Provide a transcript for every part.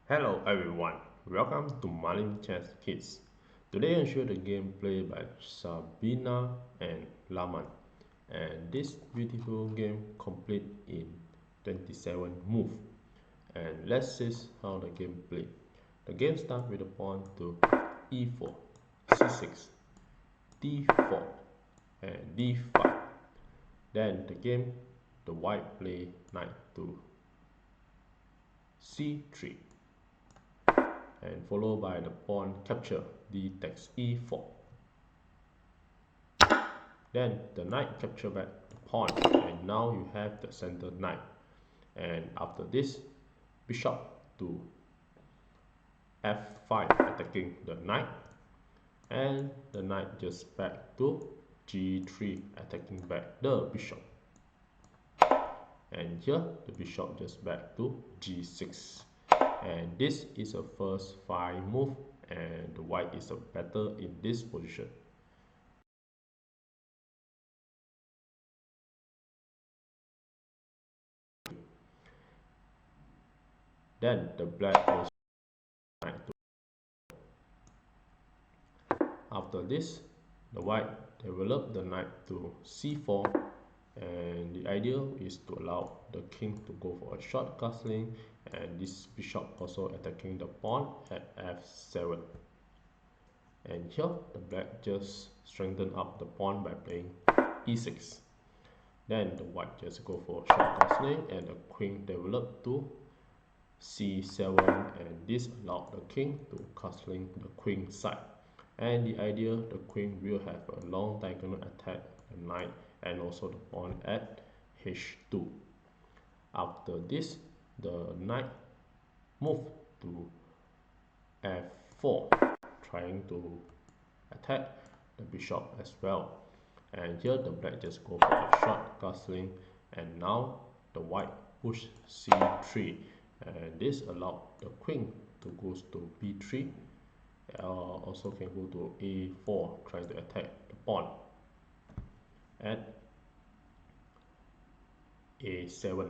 Hello everyone, welcome to Marlin Chess Kids. Today I show the gameplay by Sabina and Laman, and this beautiful game complete in 27 moves. And let's see how the game play. The game starts with a pawn to e4, c6, d4, and d5. Then the white play knight to c3. And followed by the pawn capture, d takes e4. Then the knight capture back the pawn, and now you have the center knight. And after this, bishop to f5 attacking the knight, and the knight just back to g3 attacking back the bishop. And here the bishop just back to g6. And this is a first 5 move, and the white is better in this position. Then the black goes knight to. After this, the white develop the knight to c4, and the ideal is to allow the king to go for a short castling, and this bishop also attacking the pawn at f7. And here the black just strengthen up the pawn by playing e6. Then the white just go for a short castling, and the queen develop to c7, and this allowed the king to castling the queen side. And the idea, the queen will have a long diagonal attack the knight and also the pawn at h2. After this, the knight move to f4, trying to attack the bishop as well. And here the black just go for a short castling, and now the white push c3, and this allowed the queen to go to b3. Also can go to a4, trying to attack the pawn at a7.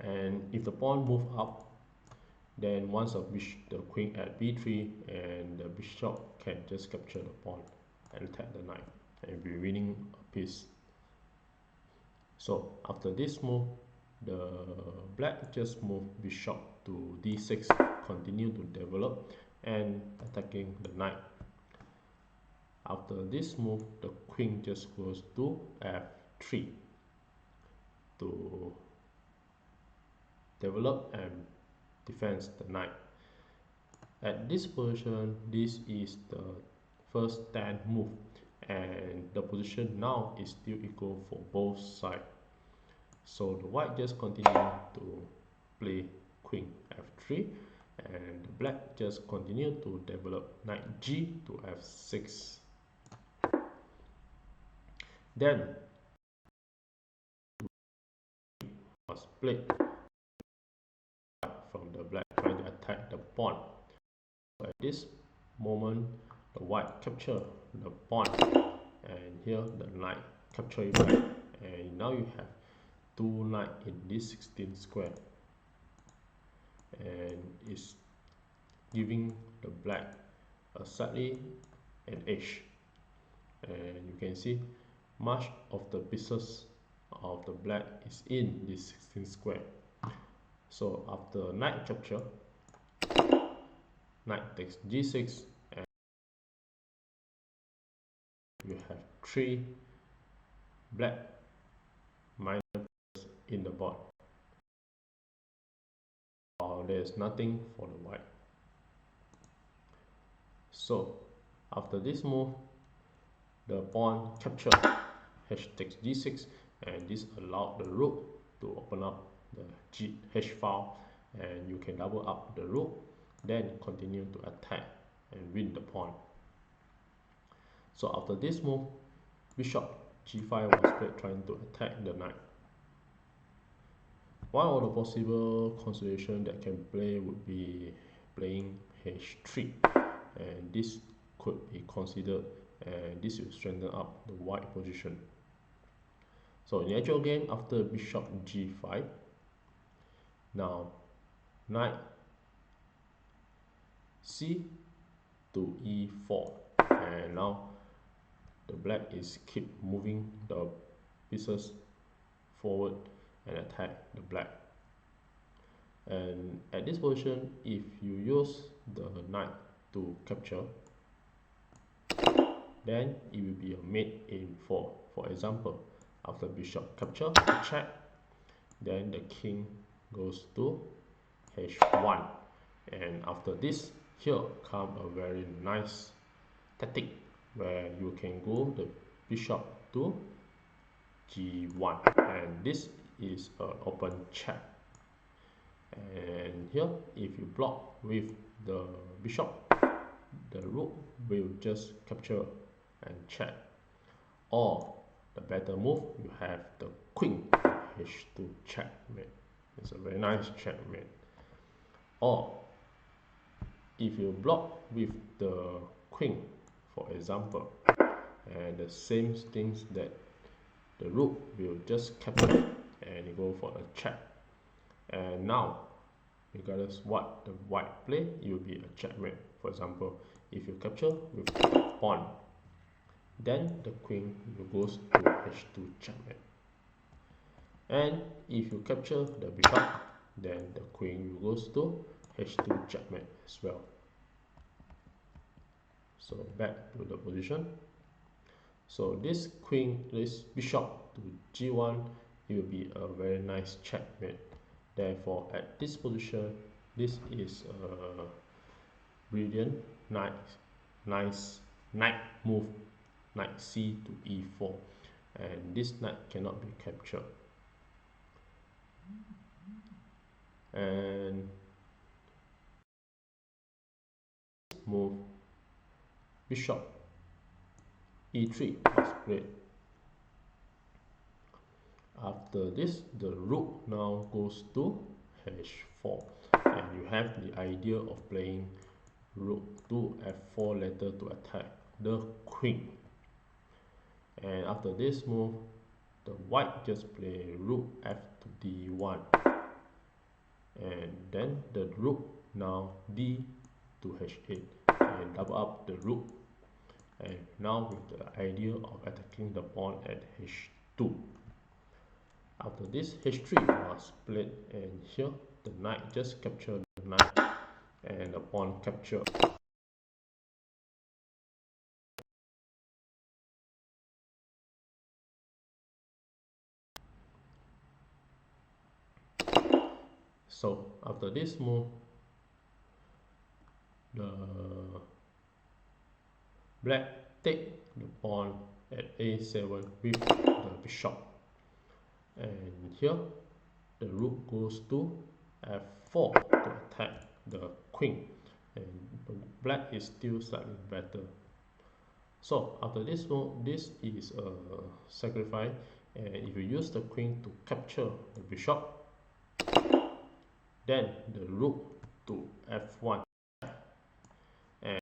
And if the pawn move up, then once the queen at b3, and the bishop can just capture the pawn and attack the knight and be winning a piece. So after this move, the black just move bishop to d6, continue to develop and attacking the knight. After this move, the queen just goes to f3 to develop and defend the knight. At this position, this is the first 10 move, and the position now is still equal for both sides. So the white just continue to play queen f3, and the black just continue to develop knight g to f6. Then was played from the black, trying to attack the pawn. So at this moment, the white capture the pawn, and here the knight capture it back, and now you have 2 knights in this 16 square, and it's giving the black a slightly an edge. And you can see much of the pieces of the black is in this 16 square. So after knight capture, knight takes g6, and you have 3 black minor in the board. There is nothing for the white. So after this move, the pawn capture, h takes g6, and this allowed the rook to open up the h file, and you can double up the rook, then continue to attack and win the pawn. So after this move, bishop g5 was played, trying to attack the knight. One of the possible consideration that can play would be playing h3, and this could be considered, and this will strengthen up the white position. So in the actual game, after bishop g5, now knight c to e4, and now the black is keep moving the pieces forward and attack the black. And at this position, if you use the knight to capture, then it will be a mate in4. For example, after bishop capture, check, then the king goes to h1, and after this, here come a very nice tactic where you can go the bishop to g1, and this is an open check. And here, if you block with the bishop, the rook will just capture and check. Or the better move, you have the queen h2 checkmate. It's a very nice checkmate. Or if you block with the queen, for example, and the same things that the rook will just capture and you go for a check. And now, regardless what the white play, it will be a checkmate. For example, if you capture with the pawn, then the queen goes to h2 checkmate. And if you capture the bishop, then the queen goes to h2 checkmate as well. So back to the position. So this bishop to g1, it will be a very nice checkmate. Therefore, at this position, this is a brilliant nice knight move, knight c to e4, and this knight cannot be captured. And move bishop e3 was played. After this, the rook now goes to h4, and you have the idea of playing rook to f4 later to attack the queen. And after this move, the white just play rook f to d1, and then the rook now d to h8 and double up the rook, and now with the idea of attacking the pawn at h2. After this, h3 was played, and here the knight just captured the knight and the pawn capture. So after this move, the black take the pawn at a7 with the bishop, and here the rook goes to f4 to attack the queen, and the black is still slightly better. So after this move, this is a sacrifice, and if you use the queen to capture the bishop, then the rook to f1, and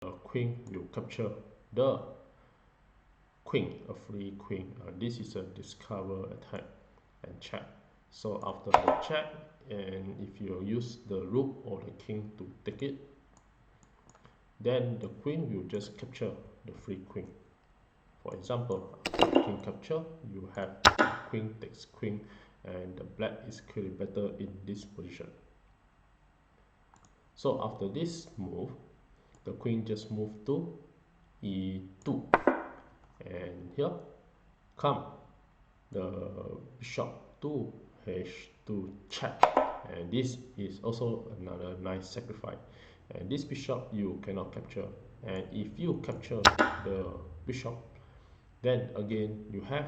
the queen will capture the queen, a free queen. This is a discover attack and check. So after the check, and if you use the rook or the king to take it, then the queen will just capture the free queen. For example, after king capture, you have queen takes queen, and the black is clearly better in this position. So after this move, the queen just moved to e2, and here come the bishop to h2 check, and this is also another nice sacrifice. And this bishop you cannot capture, and if you capture the bishop, then again you have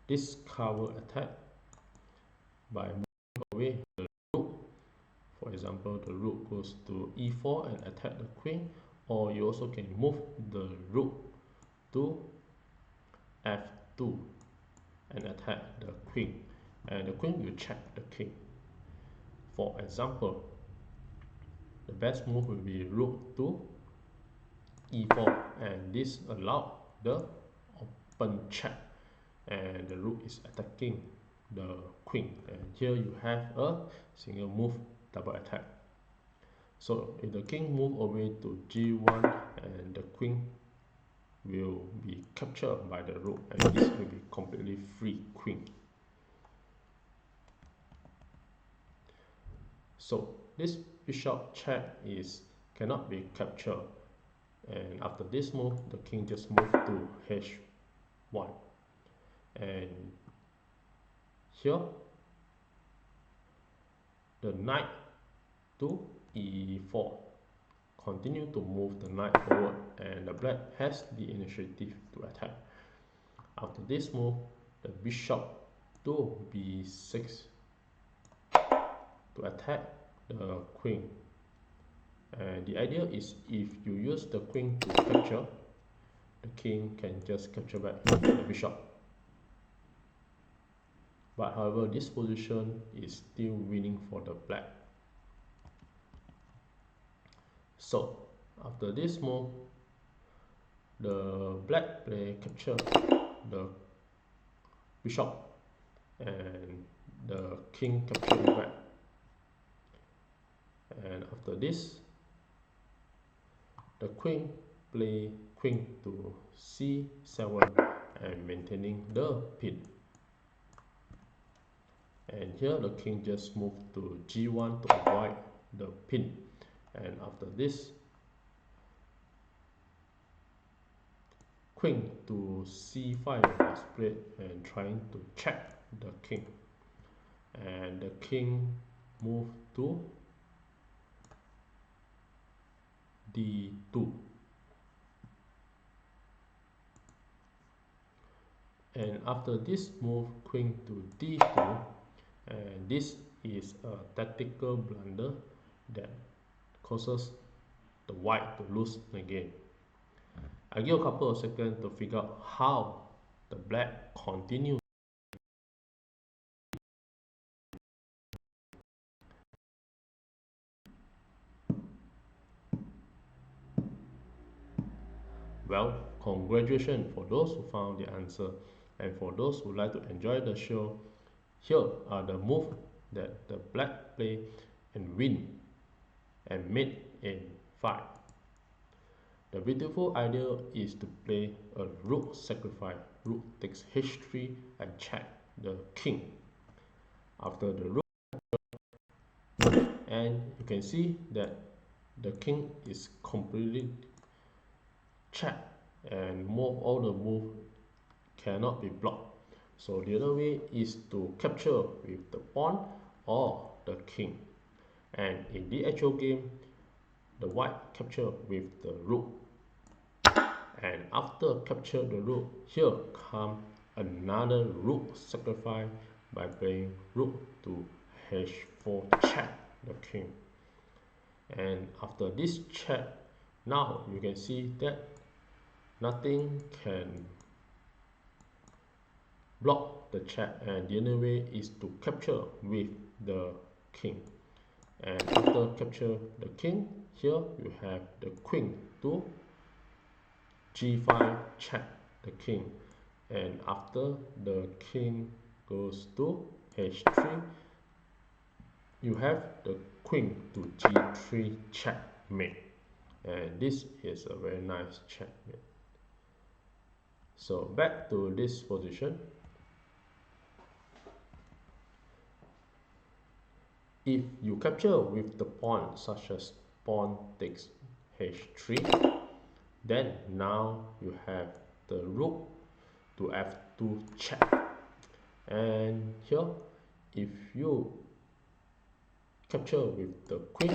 this cover attack by moving away the rook. For example, the rook goes to e4 and attack the queen, or you also can move the rook to f2 and attack the queen, and the queen will check the king. For example, the best move will be rook to e4, and this allows the open check, and the rook is attacking the queen, and here you have a single move double attack. So if the king move away to g1, and the queen will be captured by the rook, and this will be completely free queen. So this bishop check is cannot be captured, and after this move the king just move to h1, and here the knight to e4, continue to move the knight forward, and the black has the initiative to attack. After this move, the bishop to b6 to attack the queen, and the idea is if you use the queen to capture, the king can just capture back the bishop. But however, this position is still winning for the black. So after this move, the black play capture the bishop, and the king capture it back. And after this, the queen play queen to c7 and maintaining the pin. And here the king just moved to g1 to avoid the pin. And after this, queen to c5 was played and trying to check the king. And the king moved to d2. And after this move, queen to d2, and this is a tactical blunder that causes the white to lose the game. I give a couple of seconds to figure out how the black continues. Well, congratulations for those who found the answer, and for those who like to enjoy the show, here are the moves that the black play and win and mate in 5. The beautiful idea is to play a rook sacrifice. Rook takes h3 and check the king. After the rook, and you can see that the king is completely checked, and all the move cannot be blocked. So the other way is to capture with the pawn or the king. And in the actual game, the white capture with the rook. And after capture the rook, here come another rook sacrifice by playing rook to h4 check the king. And after this check, now you can see that nothing can block the check, and the other way is to capture with the king. And after capture the king, here you have the queen to g5 check the king, and after the king goes to h3, you have the queen to g3 checkmate, and this is a very nice checkmate. So back to this position. If you capture with the pawn, such as pawn takes h3, then now you have the rook to f2 check. And here, if you capture with the queen,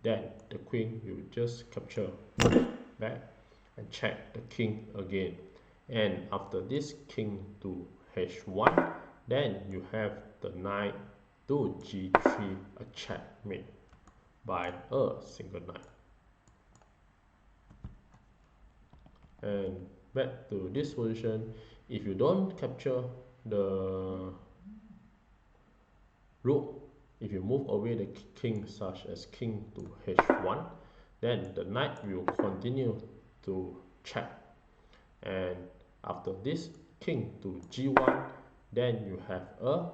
then the queen will just capture back and check the king again. And after this, king to h1, then you have the knight to g3, a checkmate by a single knight. And back to this position, if you don't capture the rook, if you move away the king, such as king to h1, then the knight will continue to check. And after this, king to g1, then you have a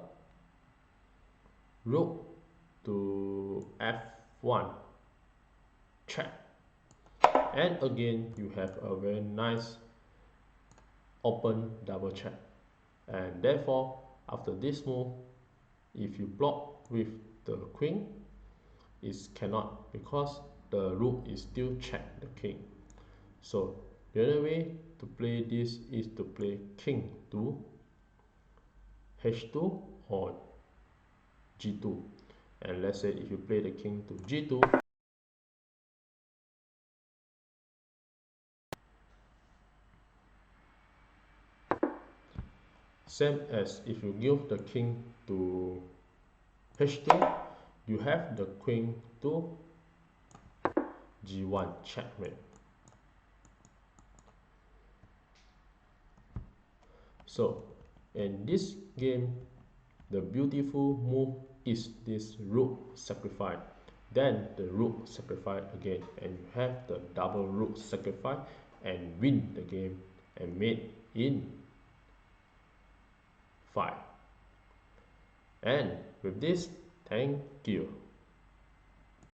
rook to f1, check. And again, you have a very nice open double check. And therefore, after this move, if you block with the queen, it cannot, because the rook is still check the king. So the other way to play this is to play king to h2 or g2. And let's say if you play the king to g2, same as if you give the king to h2, you have the queen to g1 checkmate. So in this game, the beautiful move is this rook sacrifice. Then the rook sacrifice again, and you have the double rook sacrifice and win the game and mate in 5. And with this, thank you.